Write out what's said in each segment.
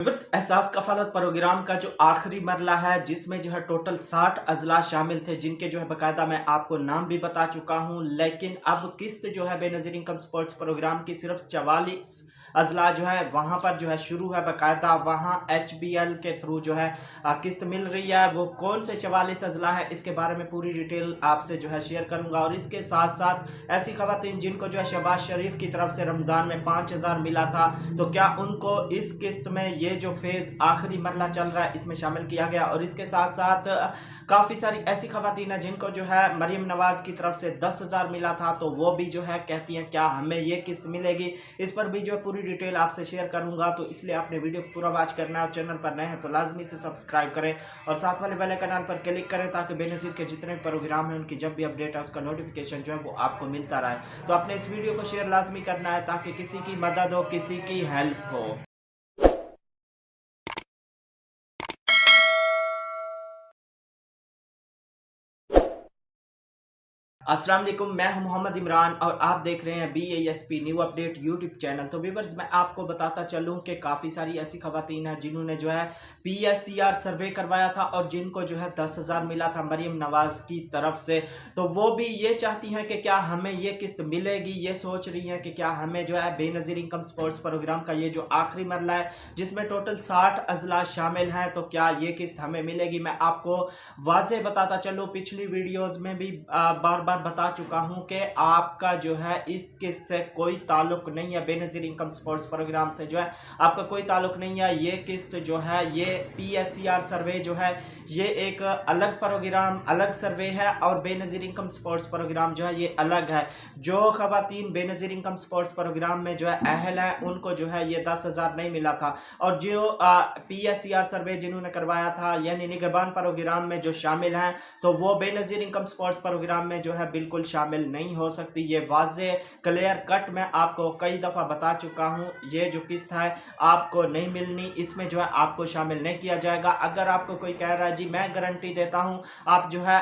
एहसास कफालत प्रोग्राम का जो आखिरी मरला है जिसमें जो है टोटल 60 अजला शामिल थे, जिनके जो है बाकायदा मैं आपको नाम भी बता चुका हूं। लेकिन अब किस्त जो है बेनज़ीर इनकम सपोर्ट्स प्रोग्राम की सिर्फ 44 अजला जो है वहां पर जो है शुरू है। बाकायदा वहां HBL के थ्रू जो है किस्त मिल रही है। वो कौन से 44 अजला है इसके बारे में पूरी डिटेल आपसे जो है शेयर करूंगा। और इसके साथ साथ ऐसी खवातीन जिनको जो है शहबाज शरीफ की तरफ से रमज़ान में 5000 मिला था, तो क्या उनको इस किस्त में ये जो फेज़ आखिरी मरला चल रहा है इसमें शामिल किया गया। और इसके साथ साथ काफ़ी सारी ऐसी खवातीन हैं जिनको जो है मरीम नवाज़ की तरफ से 10,000 मिला था, तो वो भी जो है कहती हैं क्या हमें ये किस्त मिलेगी। इस पर भी जो है पूरी डिटेल आपसे शेयर करूंगा, तो इसलिए आपने वीडियो पूरा वॉच करना है। और चैनल पर नए हैं तो लाजमी से सब्सक्राइब करें और साथ वाले बेल आइकन पर क्लिक करें ताकि बेनज़ीर के जितने प्रोग्राम हैं उनकी जब भी अपडेट है उसका नोटिफिकेशन जो है वो आपको मिलता रहे। तो आपने इस वीडियो को शेयर लाजमी करना है ताकि किसी की मदद हो, किसी की हेल्प हो। अस्सलाम वालेकुम, मैं हूं मोहम्मद इमरान और आप देख रहे हैं BASP new update YouTube channel. तो व्यूअर्स, मैं आपको बताता चलूं कि काफ़ी सारी ऐसी खवातीन हैं जिन्होंने जो है PSCR सर्वे करवाया था और जिनको जो है 10,000 मिला था मरीम नवाज़ की तरफ से। तो वो भी ये चाहती हैं कि क्या हमें ये किस्त मिलेगी, ये सोच रही हैं कि क्या हमें जो है बेनज़ीर इनकम सपोर्ट्स प्रोग्राम का ये जो आखिरी मरला है जिसमें टोटल 60 अजला शामिल हैं, तो क्या ये किस्त हमें मिलेगी। मैं आपको वाज़े बताता चलूँ, पिछली वीडियोज़ में भी बार बार बता चुका हूं कि आपका जो है इस किस्त से कोई ताल्लुक नहीं है। बेनज़ीर इनकम सपोर्ट्स प्रोग्राम से जो है आपका कोई ताल्लुक नहीं है। ये किस्त जो है ये PSCR सर्वे जो है ये एक अलग प्रोग्राम, अलग सर्वे है और बेनज़ीर इनकम सपोर्ट्स प्रोग्राम जो है ये अलग है। जो खवातीन बेनज़ीर इनकम सपोर्ट्स प्रोग्राम में जो है अहल है उनको जो है ये 10,000 नहीं मिला था। और जो PSCR सर्वे जिन्होंने करवाया था यानी निगहबान प्रोग्राम में जो शामिल हैं, तो वो बेनज़ीर इनकम सपोर्ट्स प्रोग्राम में जो है बिल्कुल शामिल नहीं हो सकती। ये वाज़े क्लियर कट मैं आपको कई दफ़ा बता चुका हूँ। ये जो किस्त है आपको नहीं मिलनी, इसमें जो है आपको शामिल नहीं किया जाएगा। अगर आपको कोई कह रहा है जी मैं गारंटी देता हूँ आप जो है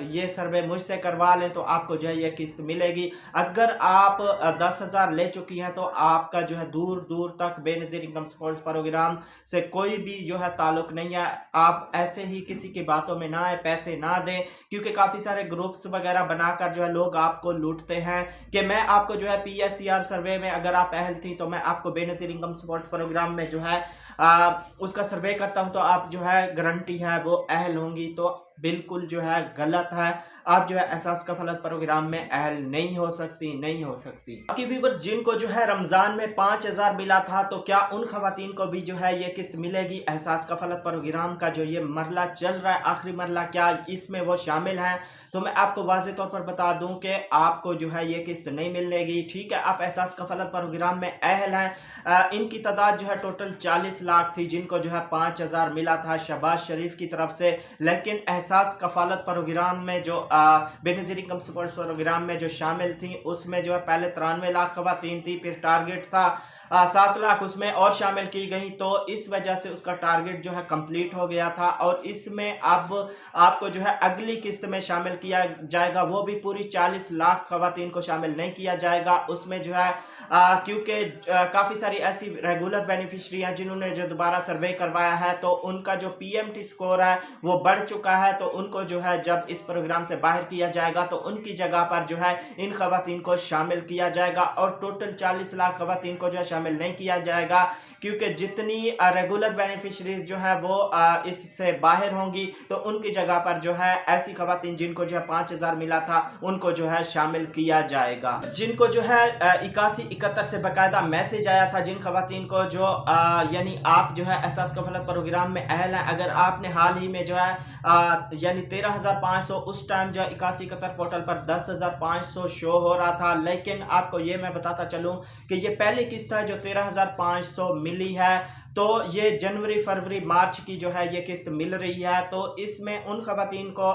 ये सर्वे मुझसे करवा लें तो आपको जो है ये किस्त मिलेगी। अगर आप 10,000 ले चुकी हैं तो आपका जो है दूर दूर तक बेनज़ीर इनकम सपोर्ट्स प्रोग्राम से कोई भी जो है ताल्लुक नहीं है। आप ऐसे ही किसी की बातों में ना आए, पैसे ना दें, क्योंकि काफ़ी सारे ग्रुप्स वगैरह बनाकर जो है लोग आपको लूटते हैं कि मैं आपको जो है PSCR सर्वे में अगर आप अहल थी तो मैं आपको बेनज़ीर इनकम सपोर्ट प्रोग्राम में जो है उसका सर्वे करता हूं तो आप जो है गारंटी है वो अहल होंगी। तो बिल्कुल जो है गलत है। आप जो है एहसास कफालत प्रोग्राम में अहल नहीं हो सकती, नहीं हो सकती। बाकी व्यूअर्स, जिनको जो है रमज़ान में 5,000 मिला था, तो क्या उन खवातीन को भी जो है ये किस्त मिलेगी। एहसास कफालत प्रोग्राम का जो ये मरला चल रहा है आखिरी मरला, क्या इसमें वो शामिल हैं। तो मैं आपको वाज़े तौर पर बता दूं कि आपको जो है ये किस्त नहीं मिलेगी। ठीक है, आप एहसास कफालत प्रोग्राम में अहल हैं। इनकी तादाद जो है टोटल 40 लाख थी जिनको जो है 5,000 मिला था शहबाज शरीफ की तरफ से। लेकिन एहसास कफालत प्रोग्राम में जो बेनज़ीर इनकम सपोर्ट प्रोग्राम में जो शामिल थी उसमें जो है पहले 93 लाख खवातीन थी, फिर टारगेट था 7 लाख उसमें और शामिल की गई, तो इस वजह से उसका टारगेट जो है कंप्लीट हो गया था। और इसमें अब आपको जो है अगली किस्त में शामिल किया जाएगा, वो भी पूरी 40 लाख खवातीन को शामिल नहीं किया जाएगा उसमें जो है क्योंकि काफ़ी सारी ऐसी रेगुलर बेनिफिशरी हैं जिन्होंने जो दोबारा सर्वे करवाया है तो उनका जो PMT स्कोर है वो बढ़ चुका है, तो उनको जो है जब इस प्रोग्राम से बाहर किया जाएगा तो उनकी जगह पर जो है इन खवातीन को शामिल किया जाएगा। और टोटल 40 लाख खवातीन को जो है शामिल नहीं किया जाएगा क्योंकि जितनी रेगुलर बेनिफिशरीज जो है वो इससे बाहर होंगी तो उनकी जगह पर जो है ऐसी खवातीन जिनको जो है 5,000 मिला था उनको जो है शामिल किया जाएगा। जिनको जो है 81-71 से बाकायदा मैसेज आया था, जिन खवातीन को जो यानी आप जो है एहसास कफालत प्रोग्राम में अहल हैं, अगर आपने हाल ही में जो है यानी 13,500 उस टाइम जो 81-71 पोर्टल पर 10,500 शो हो रहा था। लेकिन आपको ये मैं बताता चलूँ कि ये पहली किस्त है जो 13,500 मिली है, तो ये जनवरी फरवरी मार्च की जो है ये किस्त मिल रही है। तो इसमें उन खवातीन को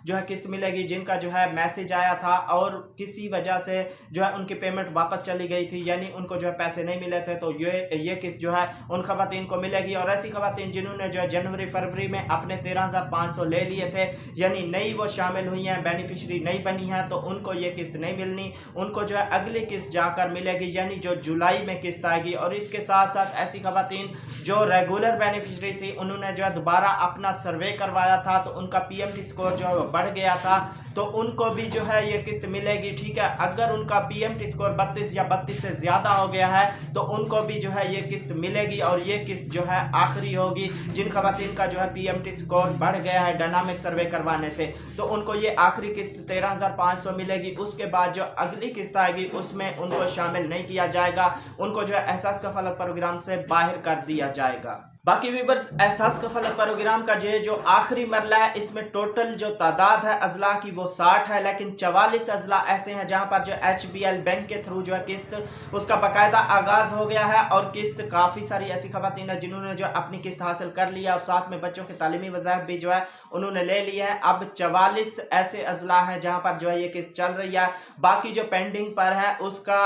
जो है किस्त मिलेगी जिनका जो है मैसेज आया था और किसी वजह से जो है उनकी पेमेंट वापस चली गई थी यानी उनको जो है पैसे नहीं मिले थे, तो ये किस्त जो है उन खवातीन को मिलेगी। और ऐसी खवातीन जिन्होंने जो है जनवरी फरवरी में अपने 13,500 ले लिए थे यानी नई वो शामिल हुई हैं, बेनिफिशरी नहीं बनी है, तो उनको ये किस्त नहीं मिलनी, उनको जो है अगली किस्त जाकर मिलेगी यानी जो जुलाई में किस्त आएगी। और इसके साथ साथ ऐसी खवातीन जो रेगुलर बेनिफिशरी थी उन्होंने जो है दोबारा अपना सर्वे करवाया था, तो उनका पीएमटी स्कोर जो है वो बढ़ गया था, तो उनको भी जो है ये किस्त मिलेगी। ठीक है, अगर उनका पीएमटी स्कोर 32 या 32 से ज़्यादा हो गया है तो उनको भी जो है ये किस्त मिलेगी, और ये किस्त जो है आखिरी होगी। जिन खवातीन का जो है पीएमटी स्कोर बढ़ गया है डायनामिक सर्वे करवाने से, तो उनको ये आखिरी किस्त 13,500 मिलेगी। उसके बाद जो अगली किस्त आएगी उसमें उनको शामिल नहीं किया जाएगा, उनको जो है एहसास कफालत प्रोग्राम से बाहर कर दिया जाएगा। बाकी व्यूअर्स, एहसास कफालत प्रोग्राम का जो आखिरी मरला है, इसमें टोटल जो तादाद है अजला की वो 60 है, लेकिन 44 अजला ऐसे हैं जहां पर जो HBL बैंक के थ्रू जो है किस्त उसका बाकायदा आगाज़ हो गया है, और किस्त काफ़ी सारी ऐसी खवातीन है जिन्होंने जो अपनी किस्त हासिल कर लिया और साथ में बच्चों के तालीमी वज़ाइफ भी जो है उन्होंने ले लिए हैं। अब 44 ऐसे अजला हैं जहाँ पर जो है ये किस्त चल रही है। बाकी जो पेंडिंग पर है उसका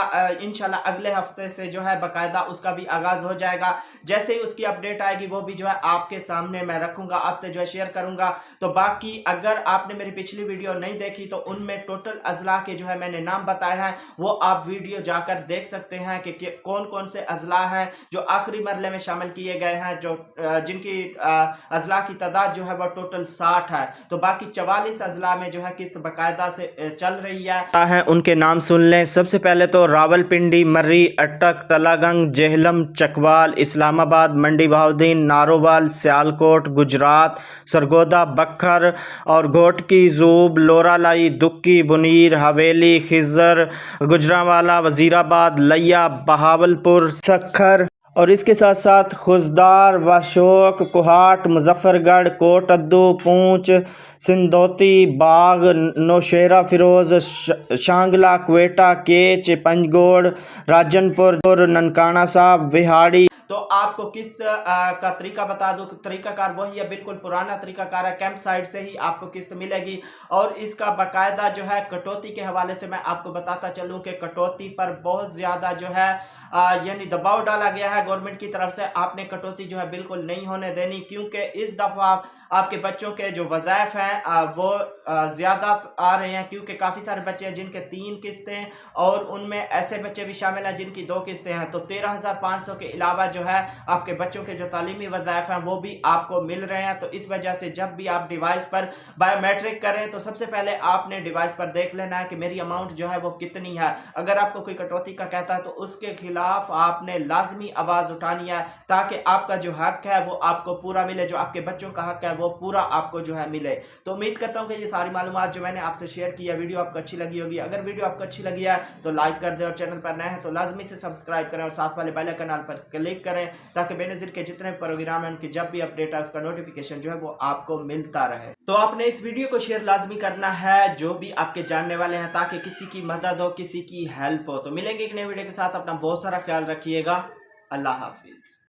इंशाल्लाह अगले हफ्ते से जो है बाकायदा उसका भी आगाज़ हो जाएगा। जैसे ही उसकी अपडेट आएगी वो भी जो है आपके सामने मैं रखूंगा, आपसे जो है शेयर करूंगा। तो बाकी अगर आपने मेरी पिछली वीडियो नहीं देखी तो उनमें टोटल अजला के जो है मैंने नाम बताए हैं, वो आप वीडियो जाकर देख सकते हैं कि कौन कौन से अजला हैं जो आखिरी मरले में शामिल किए गए हैं, जो जिनकी अजला की तादाद जो है वो टोटल 60 है। तो बाकी 44 अजला में जो है किस्त बाकायदा से चल रही है। उनके नाम सुन लें। सबसे पहले तो रावलपिंडी, मर्री, अटक, तलागंग, जेहलम, चकवाल, इस्लामाबाद, मंडी बहाउद्दीन, नारोवाल, सियालकोट, गुजरात, सरगोदा, बखर और घोटकी, जूब, लोरालाई, दुक्की, बुनीर, हवेली, खिजर, गुजरांवाला, वजीराबाद, लिया, बहावलपुर, सखर, और इसके साथ साथ खुजदार, वाशोक, कोहाट, मुजफ्फरगढ़, कोटअद्दू, पूंछ, सिंदौती, बाग, नौशेरा फिरोज, शांगला, क्वेटा, केच, पंजगोड़, राजनपुर, ननकाना साहब, बिहाड़ी। तो आपको किस्त का तरीका बता दूं, तरीकाकार वही है, बिल्कुल पुराना तरीकाकार है, कैंप साइट से ही आपको किस्त मिलेगी। और इसका बाकायदा जो है कटौती के हवाले से मैं आपको बताता चलूं कि कटौती पर बहुत ज़्यादा जो है यानी दबाव डाला गया है गवर्नमेंट की तरफ से। आपने कटौती जो है बिल्कुल नहीं होने देनी, क्योंकि इस दफ़ा आपके बच्चों के जो वज़ाइफ हैं वो ज़्यादा आ रहे हैं, क्योंकि काफ़ी सारे बच्चे हैं जिनके 3 किस्तें और उनमें ऐसे बच्चे भी शामिल हैं जिनकी 2 किस्तें हैं। तो 13,500 के अलावा जो है आपके बच्चों के जो तालीमी वज़ाइफ हैं वो भी आपको मिल रहे हैं। तो इस वजह से जब भी आप डिवाइस पर बायोमेट्रिक करें तो सबसे पहले आपने डिवाइस पर देख लेना है कि मेरी अमाउंट जो है वो कितनी है। अगर आपको कोई कटौती का कहता है तो उसके खिलाफ आपने लाजमी आवाज़ उठानी है, ताकि आपका जो हक है वो आपको पूरा मिले, जो आपके बच्चों का हक है वो पूरा आपको जो है मिले। तो उम्मीद करता हूँ कि ये सारी मालूमात जो मैंने आपसे शेयर की है वीडियो आपको अच्छी लगी होगी। अगर वीडियो आपको अच्छी लगी है तो लाइक कर दें, और चैनल पर नए हैं तो लाजमी से सब्सक्राइब करें और साथ वाले बेल आइकन पर क्लिक करें, ताकि बेनज़ीर के जितने प्रोग्राम हैं उनकी जब भी अपडेट है उसका नोटिफिकेशन जो है वो आपको मिलता रहे। तो आपने इस वीडियो को शेयर लाजमी करना है जो भी आपके जानने वाले हैं, ताकि किसी की मदद हो, किसी की हेल्प हो। तो मिलेंगे एक नए वीडियो के साथ, अपना बहुत सारा ख्याल रखिएगा। अल्लाह हाफिज़।